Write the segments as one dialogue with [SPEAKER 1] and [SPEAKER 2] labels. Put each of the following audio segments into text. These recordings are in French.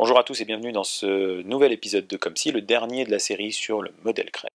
[SPEAKER 1] Bonjour à tous et bienvenue dans ce nouvel épisode de Comme si, le dernier de la série sur le modèle Cray.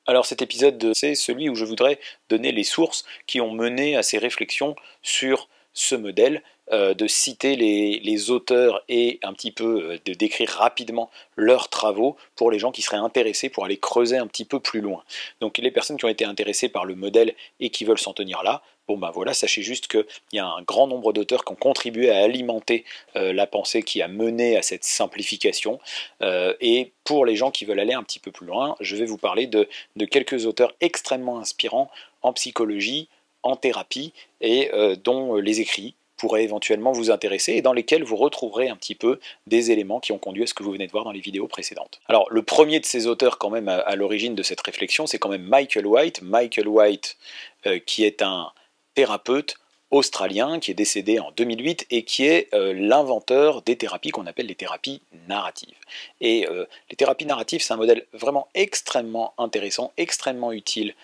[SPEAKER 1] Alors cet épisode, c'est celui où je voudrais donner les sources qui ont mené à ces réflexions sur ce modèle, de citer les auteurs et un petit peu de décrire rapidement leurs travaux pour les gens qui seraient intéressés pour aller creuser un petit peu plus loin. Donc les personnes qui ont été intéressées par le modèle et qui veulent s'en tenir là, bon ben voilà, sachez juste qu'il y a un grand nombre d'auteurs qui ont contribué à alimenter la pensée qui a mené à cette simplification. Et pour les gens qui veulent aller un petit peu plus loin, je vais vous parler de quelques auteurs extrêmement inspirants en psychologie, en thérapie, et dont les écrits pourraient éventuellement vous intéresser et dans lesquels vous retrouverez un petit peu des éléments qui ont conduit à ce que vous venez de voir dans les vidéos précédentes. Alors le premier de ces auteurs quand même à l'origine de cette réflexion, c'est quand même Michael White. Michael White qui est un thérapeute australien qui est décédé en 2008 et qui est l'inventeur des thérapies qu'on appelle les thérapies narratives. Et les thérapies narratives, c'est un modèle vraiment extrêmement intéressant, extrêmement utile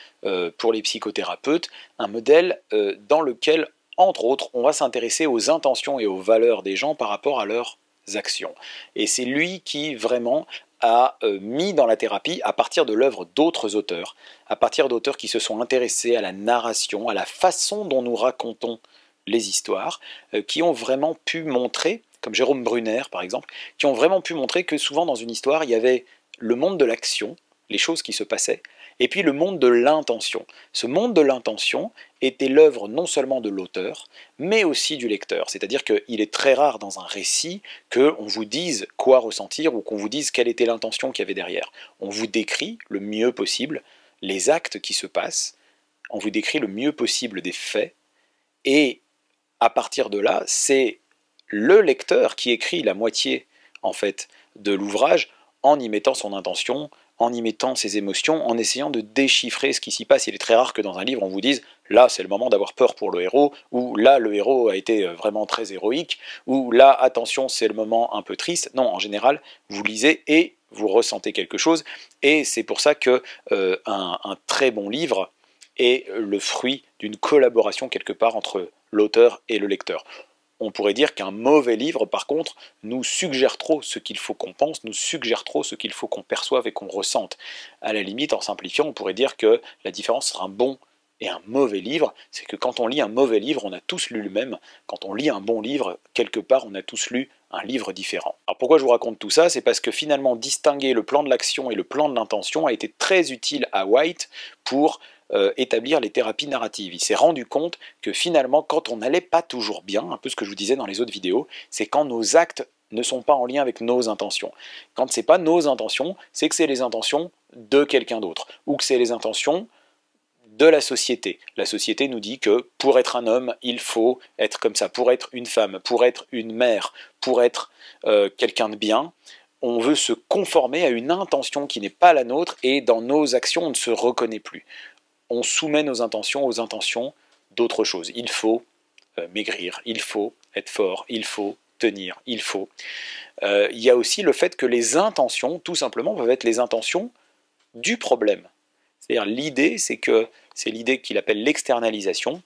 [SPEAKER 1] pour les psychothérapeutes, un modèle dans lequel, entre autres, on va s'intéresser aux intentions et aux valeurs des gens par rapport à leurs actions. Et c'est lui qui vraiment a mis dans la thérapie à partir de l'œuvre d'autres auteurs, à partir d'auteurs qui se sont intéressés à la narration, à la façon dont nous racontons les histoires, qui ont vraiment pu montrer, comme Jérôme Brunner par exemple, qui ont vraiment pu montrer que souvent dans une histoire, il y avait le monde de l'action, les choses qui se passaient, et puis le monde de l'intention. Ce monde de l'intention était l'œuvre non seulement de l'auteur, mais aussi du lecteur. C'est-à-dire qu'il est très rare dans un récit qu'on vous dise quoi ressentir ou qu'on vous dise quelle était l'intention qu'il y avait derrière. On vous décrit le mieux possible les actes qui se passent, on vous décrit le mieux possible des faits, et à partir de là, c'est le lecteur qui écrit la moitié en fait de l'ouvrage en y mettant son intention, en y mettant ses émotions, en essayant de déchiffrer ce qui s'y passe. Il est très rare que dans un livre on vous dise là c'est le moment d'avoir peur pour le héros, ou là le héros a été vraiment très héroïque, ou là attention c'est le moment un peu triste. Non, en général vous lisez et vous ressentez quelque chose, et c'est pour ça que un très bon livre est le fruit d'une collaboration quelque part entre l'auteur et le lecteur. On pourrait dire qu'un mauvais livre, par contre, nous suggère trop ce qu'il faut qu'on pense, nous suggère trop ce qu'il faut qu'on perçoive et qu'on ressente. À la limite, en simplifiant, on pourrait dire que la différence entre un bon et un mauvais livre, c'est que quand on lit un mauvais livre, on a tous lu le même. Quand on lit un bon livre, quelque part, on a tous lu un livre différent. Alors pourquoi je vous raconte tout ça? C'est parce que finalement, distinguer le plan de l'action et le plan de l'intention a été très utile à White pour établir les thérapies narratives. Il s'est rendu compte que finalement, quand on n'allait pas toujours bien, un peu ce que je vous disais dans les autres vidéos, c'est quand nos actes ne sont pas en lien avec nos intentions. Quand ce n'est pas nos intentions, c'est que c'est les intentions de quelqu'un d'autre, ou que c'est les intentions de la société. La société nous dit que pour être un homme, il faut être comme ça, pour être une femme, pour être une mère, pour être quelqu'un de bien. On veut se conformer à une intention qui n'est pas la nôtre, et dans nos actions, on ne se reconnaît plus. On soumet nos intentions aux intentions d'autre chose. Il faut maigrir, il faut être fort, il faut tenir, il faut. Il y a aussi le fait que les intentions, tout simplement, peuvent être les intentions du problème. C'est-à-dire l'idée, c'est l'idée qu'il appelle l'externalisation,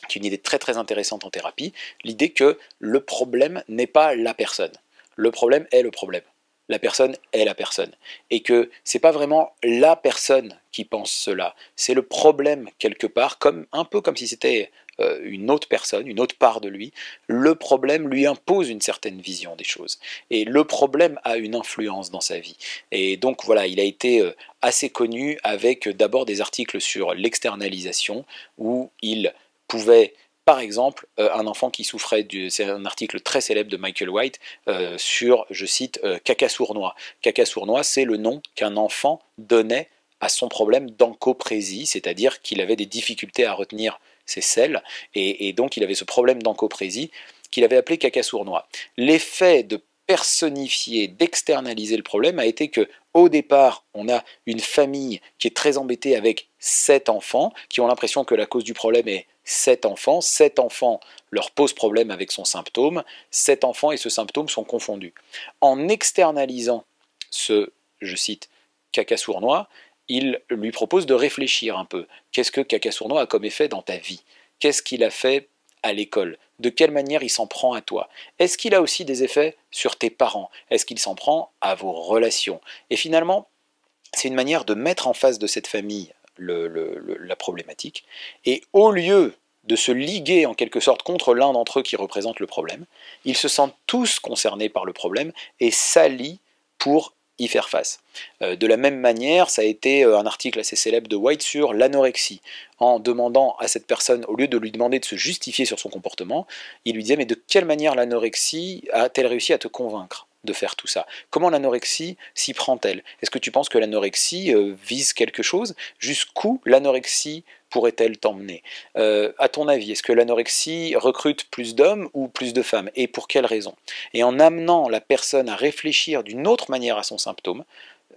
[SPEAKER 1] qui est une idée très très intéressante en thérapie, l'idée que le problème n'est pas la personne. Le problème est le problème. La personne est la personne. Et que c'est pas vraiment la personne qui pense cela, c'est le problème quelque part, un peu comme si c'était une autre personne, une autre part de lui. Le problème lui impose une certaine vision des choses. Et le problème a une influence dans sa vie. Et donc voilà, il a été assez connu avec d'abord des articles sur l'externalisation, où il pouvait... Par exemple, un enfant qui souffrait, c'est un article très célèbre de Michael White sur, je cite, caca sournois. Caca sournois, c'est le nom qu'un enfant donnait à son problème d'encoprésie, c'est-à-dire qu'il avait des difficultés à retenir ses selles, et donc il avait ce problème d'encoprésie qu'il avait appelé caca sournois. L'effet de personnifier, d'externaliser le problème a été que, au départ, on a une famille qui est très embêtée avec 7 enfants, qui ont l'impression que la cause du problème est 7 enfants leur posent problème avec son symptôme, 7 enfants et ce symptôme sont confondus. En externalisant ce, je cite, caca sournois, il lui propose de réfléchir un peu. Qu'est-ce que caca sournois a comme effet dans ta vie? Qu'est-ce qu'il a fait à l'école? De quelle manière il s'en prend à toi? Est-ce qu'il a aussi des effets sur tes parents? Est-ce qu'il s'en prend à vos relations? Et finalement, c'est une manière de mettre en face de cette famille la problématique, et au lieu de se liguer en quelque sorte contre l'un d'entre eux qui représente le problème, ils se sentent tous concernés par le problème et s'allient pour y faire face. De la même manière, ça a été un article assez célèbre de White sur l'anorexie, en demandant à cette personne, au lieu de lui demander de se justifier sur son comportement, il lui disait mais de quelle manière l'anorexie a-t-elle réussi à te convaincre de faire tout ça? Comment l'anorexie s'y prend-elle? Est-ce que tu penses que l'anorexie vise quelque chose? Jusqu'où l'anorexie pourrait-elle t'emmener? À ton avis, est-ce que l'anorexie recrute plus d'hommes ou plus de femmes? Et pour quelles raisons? Et en amenant la personne à réfléchir d'une autre manière à son symptôme,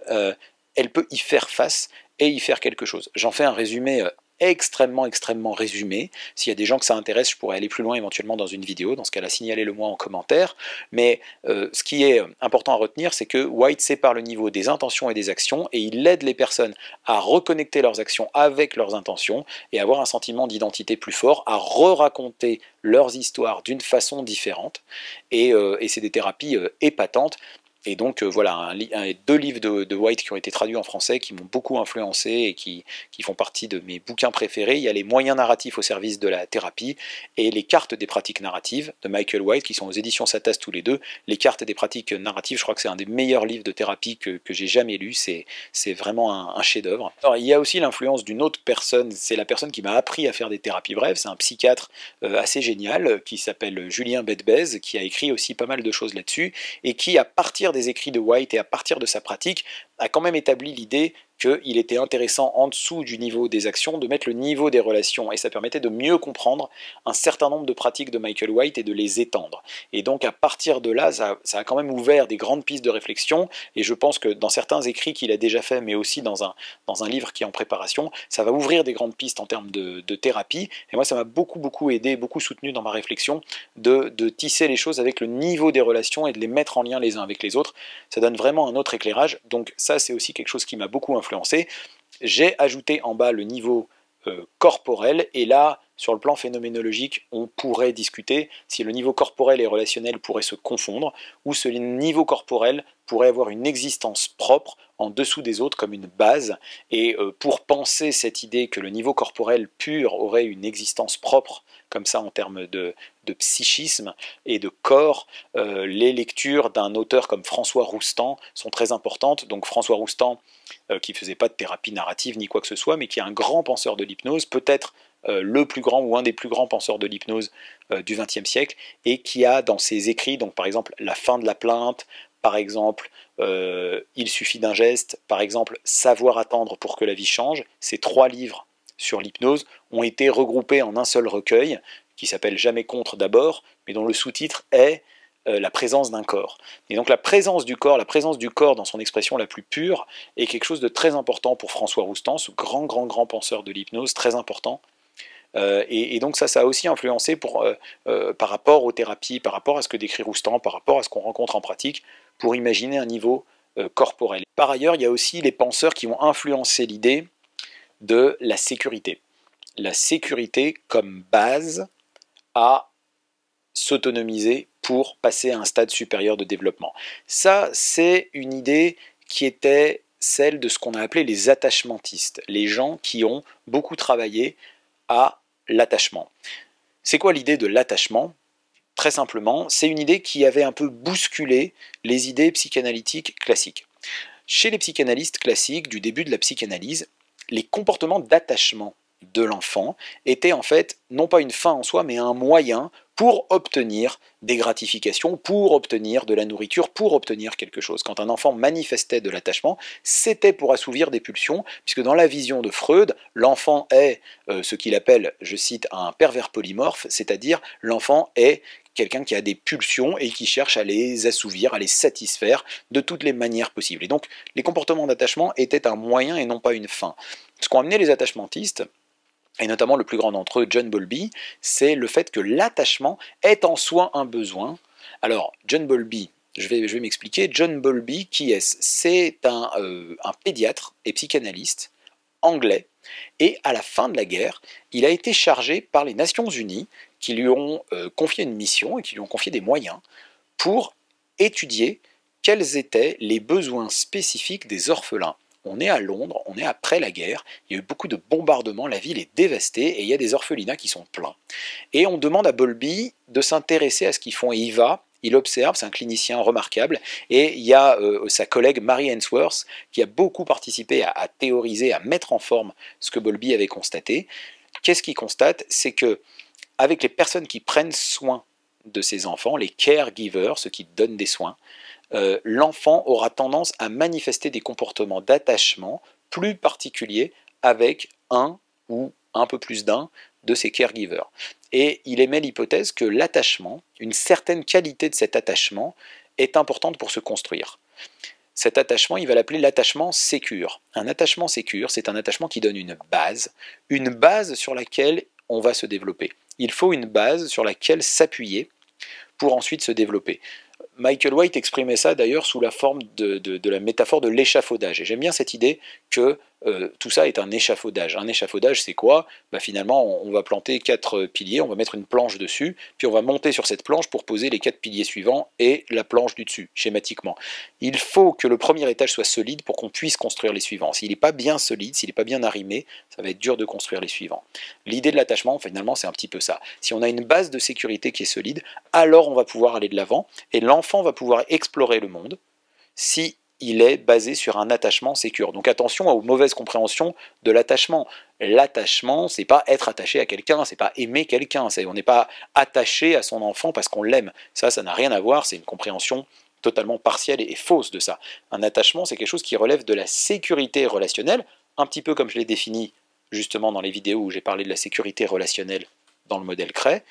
[SPEAKER 1] elle peut y faire face et y faire quelque chose. J'en fais un résumé extrêmement résumé. S'il y a des gens que ça intéresse, je pourrais aller plus loin éventuellement dans une vidéo. Dans ce cas-là, signalez-le moi en commentaire. Mais ce qui est important à retenir, c'est que White sépare le niveau des intentions et des actions, et il aide les personnes à reconnecter leurs actions avec leurs intentions et avoir un sentiment d'identité plus fort, à re-raconter leurs histoires d'une façon différente. Et c'est des thérapies épatantes. Et donc voilà, deux livres de White qui ont été traduits en français, qui m'ont beaucoup influencé et qui font partie de mes bouquins préférés. Il y a les moyens narratifs au service de la thérapie et les cartes des pratiques narratives de Michael White, qui sont aux éditions Satas tous les deux. Les cartes des pratiques narratives, je crois que c'est un des meilleurs livres de thérapie que j'ai jamais lu. C'est vraiment un chef-d'œuvre. Alors il y a aussi l'influence d'une autre personne, c'est la personne qui m'a appris à faire des thérapies brèves. C'est un psychiatre assez génial qui s'appelle Julien Bedbez, qui a écrit aussi pas mal de choses là-dessus et qui, à partir des écrits de White et à partir de sa pratique, a quand même établi l'idée qu'il était intéressant en dessous du niveau des actions de mettre le niveau des relations, et ça permettait de mieux comprendre un certain nombre de pratiques de Michael White et de les étendre. Et donc à partir de là, ça a quand même ouvert des grandes pistes de réflexion, et je pense que dans certains écrits qu'il a déjà fait, mais aussi dans un livre qui est en préparation, ça va ouvrir des grandes pistes en termes de thérapie, et moi ça m'a beaucoup aidé, beaucoup soutenu dans ma réflexion de tisser les choses avec le niveau des relations et de les mettre en lien les uns avec les autres. Ça donne vraiment un autre éclairage, donc ça c'est aussi quelque chose qui m'a beaucoup influencé. J'ai ajouté en bas le niveau corporel, et là, sur le plan phénoménologique, on pourrait discuter si le niveau corporel et relationnel pourrait se confondre, ou ce niveau corporel pourrait avoir une existence propre en dessous des autres comme une base, et pour penser cette idée que le niveau corporel pur aurait une existence propre, comme ça en termes de psychisme et de corps, les lectures d'un auteur comme François Roustan sont très importantes. Donc François Roustan, qui ne faisait pas de thérapie narrative ni quoi que ce soit, mais qui est un grand penseur de l'hypnose, peut-être le plus grand ou un des plus grands penseurs de l'hypnose du XXe siècle, et qui a dans ses écrits, donc par exemple La fin de la plainte, par exemple Il suffit d'un geste, par exemple Savoir attendre pour que la vie change, ces 3 livres sur l'hypnose ont été regroupés en un seul recueil, qui s'appelle Jamais contre d'abord, mais dont le sous-titre est la présence d'un corps. Et donc la présence du corps dans son expression la plus pure, est quelque chose de très important pour François Roustan, ce grand penseur de l'hypnose, très important. Et donc ça a aussi influencé par rapport aux thérapies, par rapport à ce que décrit Roustan, par rapport à ce qu'on rencontre en pratique, pour imaginer un niveau corporel. Par ailleurs, il y a aussi les penseurs qui ont influencé l'idée de la sécurité. La sécurité comme base à s'autonomiser pour passer à un stade supérieur de développement. Ça, c'est une idée qui était celle de ce qu'on a appelé les attachmentistes, les gens qui ont beaucoup travaillé à l'attachement. C'est quoi l'idée de l'attachement? Très simplement, c'est une idée qui avait un peu bousculé les idées psychanalytiques classiques. Chez les psychanalystes classiques du début de la psychanalyse, les comportements d'attachement de l'enfant étaient en fait non pas une fin en soi, mais un moyen pour obtenir des gratifications, pour obtenir de la nourriture, pour obtenir quelque chose. Quand un enfant manifestait de l'attachement, c'était pour assouvir des pulsions, puisque dans la vision de Freud, l'enfant est ce qu'il appelle, je cite, un pervers polymorphe, c'est-à-dire l'enfant est quelqu'un qui a des pulsions et qui cherche à les assouvir, à les satisfaire de toutes les manières possibles. Et donc, les comportements d'attachement étaient un moyen et non pas une fin. Ce qu'ont amené les attachmentistes, et notamment le plus grand d'entre eux, John Bowlby, c'est le fait que l'attachement est en soi un besoin. Alors, John Bowlby, je vais m'expliquer. John Bowlby, qui est-ce? C'est un pédiatre et psychanalyste anglais, et à la fin de la guerre, il a été chargé par les Nations Unies, qui lui ont confié une mission et qui lui ont confié des moyens pour étudier quels étaient les besoins spécifiques des orphelins. On est à Londres, on est après la guerre, il y a eu beaucoup de bombardements, la ville est dévastée et il y a des orphelinats qui sont pleins. Et on demande à Bowlby de s'intéresser à ce qu'ils font et il va, il observe, c'est un clinicien remarquable, et il y a sa collègue Mary Ainsworth qui a beaucoup participé à théoriser, à mettre en forme ce que Bowlby avait constaté. Qu'est-ce qu'il constate? C'est que avec les personnes qui prennent soin de ces enfants, les caregivers, ceux qui donnent des soins, l'enfant aura tendance à manifester des comportements d'attachement plus particuliers avec un ou un peu plus d'un de ces caregivers. Et il émet l'hypothèse que l'attachement, une certaine qualité de cet attachement, est importante pour se construire. Cet attachement, il va l'appeler l'attachement sécure. Un attachement sécure, c'est un attachement qui donne une base sur laquelle on va se développer. Il faut une base sur laquelle s'appuyer pour ensuite se développer. Michael White exprimait ça d'ailleurs sous la forme de la métaphore de l'échafaudage. Et j'aime bien cette idée que tout ça est un échafaudage. Un échafaudage, c'est quoi? Finalement, on va planter 4 piliers, on va mettre une planche dessus, puis on va monter sur cette planche pour poser les 4 piliers suivants et la planche du dessus, schématiquement. Il faut que le premier étage soit solide pour qu'on puisse construire les suivants. S'il n'est pas bien solide, s'il n'est pas bien arrimé, ça va être dur de construire les suivants. L'idée de l'attachement, finalement, c'est un petit peu ça. Si on a une base de sécurité qui est solide, alors on va pouvoir aller de l'avant, et l'enfant va pouvoir explorer le monde si il est basé sur un attachement sécure. Donc attention aux mauvaises compréhensions de l'attachement. L'attachement, c'est pas être attaché à quelqu'un, c'est pas aimer quelqu'un, on n'est pas attaché à son enfant parce qu'on l'aime. Ça n'a rien à voir, c'est une compréhension totalement partielle et fausse de ça. Un attachement, c'est quelque chose qui relève de la sécurité relationnelle, un petit peu comme je l'ai défini justement dans les vidéos où j'ai parlé de la sécurité relationnelle dans le modèle Cray.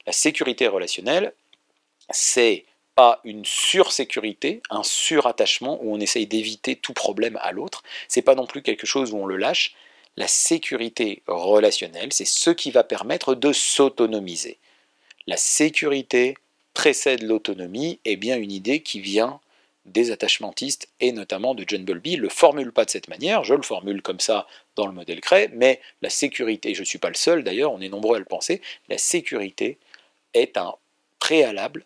[SPEAKER 1] La sécurité relationnelle, c'est pas une sursécurité, un surattachement où on essaye d'éviter tout problème à l'autre. C'est pas non plus quelque chose où on le lâche. La sécurité relationnelle, c'est ce qui va permettre de s'autonomiser. La sécurité précède l'autonomie est bien une idée qui vient des attachmentistes et notamment de John Bowlby. Il ne le formule pas de cette manière, je le formule comme ça dans le modèle Cray, mais la sécurité, je ne suis pas le seul d'ailleurs, on est nombreux à le penser, la sécurité est un préalable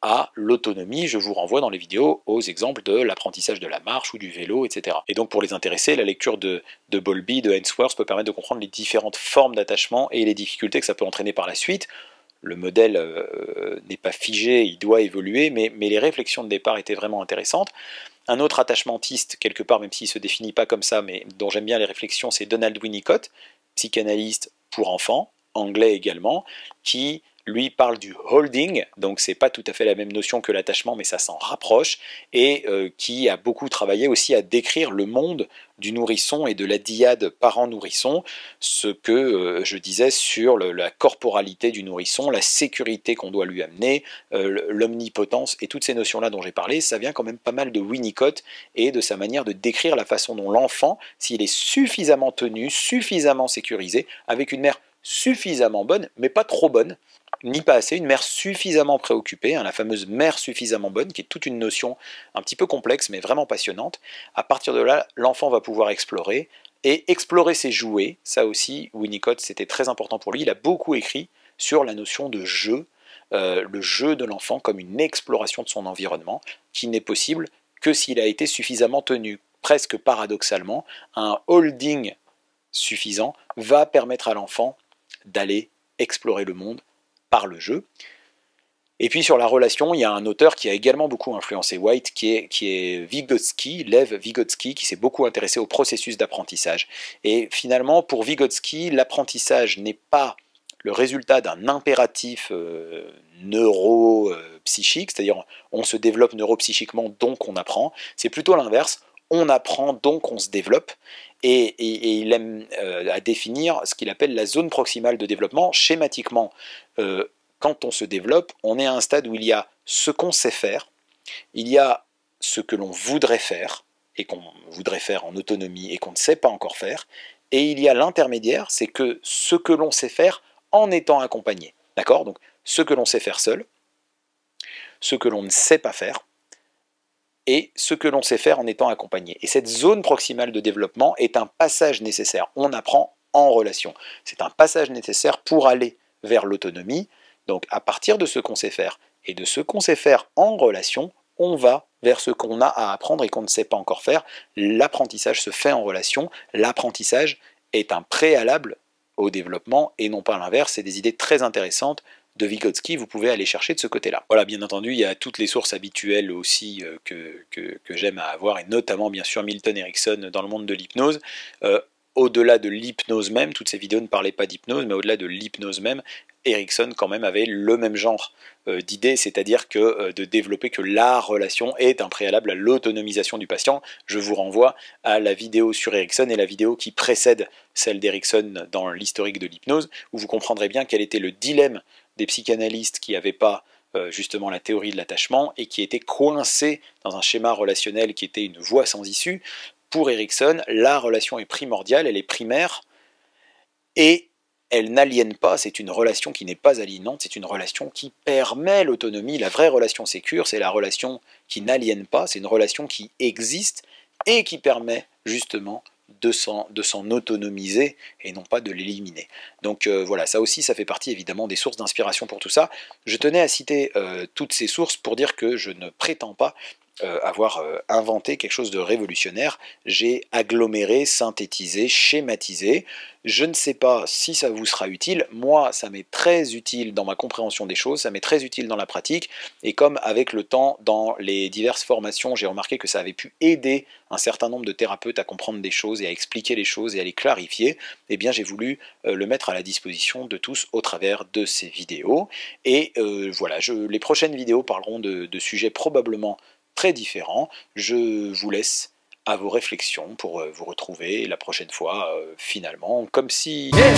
[SPEAKER 1] à l'autonomie. Je vous renvoie dans les vidéos aux exemples de l'apprentissage de la marche ou du vélo, etc. Et donc pour les intéressés, la lecture de Bowlby, de Ainsworth peut permettre de comprendre les différentes formes d'attachement et les difficultés que ça peut entraîner par la suite. Le modèle n'est pas figé, il doit évoluer, mais les réflexions de départ étaient vraiment intéressantes. Un autre attachmentiste, quelque part, même s'il ne se définit pas comme ça, mais dont j'aime bien les réflexions, c'est Donald Winnicott, psychanalyste pour enfants, anglais également, qui lui parle du holding, donc c'est pas tout à fait la même notion que l'attachement, mais ça s'en rapproche, et qui a beaucoup travaillé aussi à décrire le monde du nourrisson et de la dyade parent-nourrisson, ce que je disais sur la corporalité du nourrisson, la sécurité qu'on doit lui amener, l'omnipotence, et toutes ces notions-là dont j'ai parlé, ça vient quand même pas mal de Winnicott et de sa manière de décrire la façon dont l'enfant, s'il est suffisamment tenu, suffisamment sécurisé, avec une mère suffisamment bonne, mais pas trop bonne, ni pas assez, une mère suffisamment préoccupée, la fameuse mère suffisamment bonne, qui est toute une notion un petit peu complexe, mais vraiment passionnante. À partir de là, l'enfant va pouvoir explorer, et explorer ses jouets, ça aussi, Winnicott, c'était très important pour lui, il a beaucoup écrit sur la notion de jeu, le jeu de l'enfant comme une exploration de son environnement, qui n'est possible que s'il a été suffisamment tenu. Presque paradoxalement, un holding suffisant va permettre à l'enfant d'aller explorer le monde par le jeu. Et puis sur la relation, il y a un auteur qui a également beaucoup influencé White, qui est Vygotsky, Lev Vygotsky, qui s'est beaucoup intéressé au processus d'apprentissage. Et finalement, pour Vygotsky, l'apprentissage n'est pas le résultat d'un impératif neuropsychique, c'est-à-dire on se développe neuropsychiquement, donc on apprend. C'est plutôt l'inverse, on apprend, donc on se développe. Et il aime à définir ce qu'il appelle la zone proximale de développement. Schématiquement, quand on se développe, on est à un stade où il y a ce qu'on sait faire, il y a ce que l'on voudrait faire, et qu'on voudrait faire en autonomie et qu'on ne sait pas encore faire, et il y a l'intermédiaire, c'est que ce que l'on sait faire en étant accompagné. D'accord? Donc ce que l'on sait faire seul, ce que l'on ne sait pas faire, et ce que l'on sait faire en étant accompagné. Et cette zone proximale de développement est un passage nécessaire. On apprend en relation. C'est un passage nécessaire pour aller vers l'autonomie. Donc à partir de ce qu'on sait faire et de ce qu'on sait faire en relation, on va vers ce qu'on a à apprendre et qu'on ne sait pas encore faire. L'apprentissage se fait en relation. L'apprentissage est un préalable au développement et non pas l'inverse. C'est des idées très intéressantes de Vygotsky, vous pouvez aller chercher de ce côté-là. Voilà, bien entendu, il y a toutes les sources habituelles aussi que j'aime à avoir, et notamment bien sûr Milton Erickson dans le monde de l'hypnose. Au-delà de l'hypnose même, toutes ces vidéos ne parlaient pas d'hypnose, mais au-delà de l'hypnose même, Erickson quand même avait le même genre d'idée, c'est-à-dire que de développer que la relation est un préalable à l'autonomisation du patient. Je vous renvoie à la vidéo sur Erickson et la vidéo qui précède celle d'Erickson dans l'historique de l'hypnose, où vous comprendrez bien quel était le dilemme des psychanalystes qui n'avaient pas justement la théorie de l'attachement et qui étaient coincés dans un schéma relationnel qui était une voie sans issue. Pour Erickson, la relation est primordiale, elle est primaire, et elle n'aliène pas, c'est une relation qui n'est pas aliénante, c'est une relation qui permet l'autonomie. La vraie relation sécure, c'est la relation qui n'aliène pas, c'est une relation qui existe et qui permet justement de s'en autonomiser et non pas de l'éliminer. Donc voilà, ça aussi, ça fait partie évidemment des sources d'inspiration pour tout ça. Je tenais à citer toutes ces sources pour dire que je ne prétends pas avoir inventé quelque chose de révolutionnaire. J'ai aggloméré, synthétisé, schématisé. Je ne sais pas si ça vous sera utile. Moi, ça m'est très utile dans ma compréhension des choses, ça m'est très utile dans la pratique, et comme avec le temps, dans les diverses formations, j'ai remarqué que ça avait pu aider un certain nombre de thérapeutes à comprendre des choses et à expliquer les choses et à les clarifier, eh bien j'ai voulu le mettre à la disposition de tous au travers de ces vidéos. Et voilà, les prochaines vidéos parleront de sujets probablement très différents. Je vous laisse à vos réflexions pour vous retrouver la prochaine fois finalement comme si... Yeah.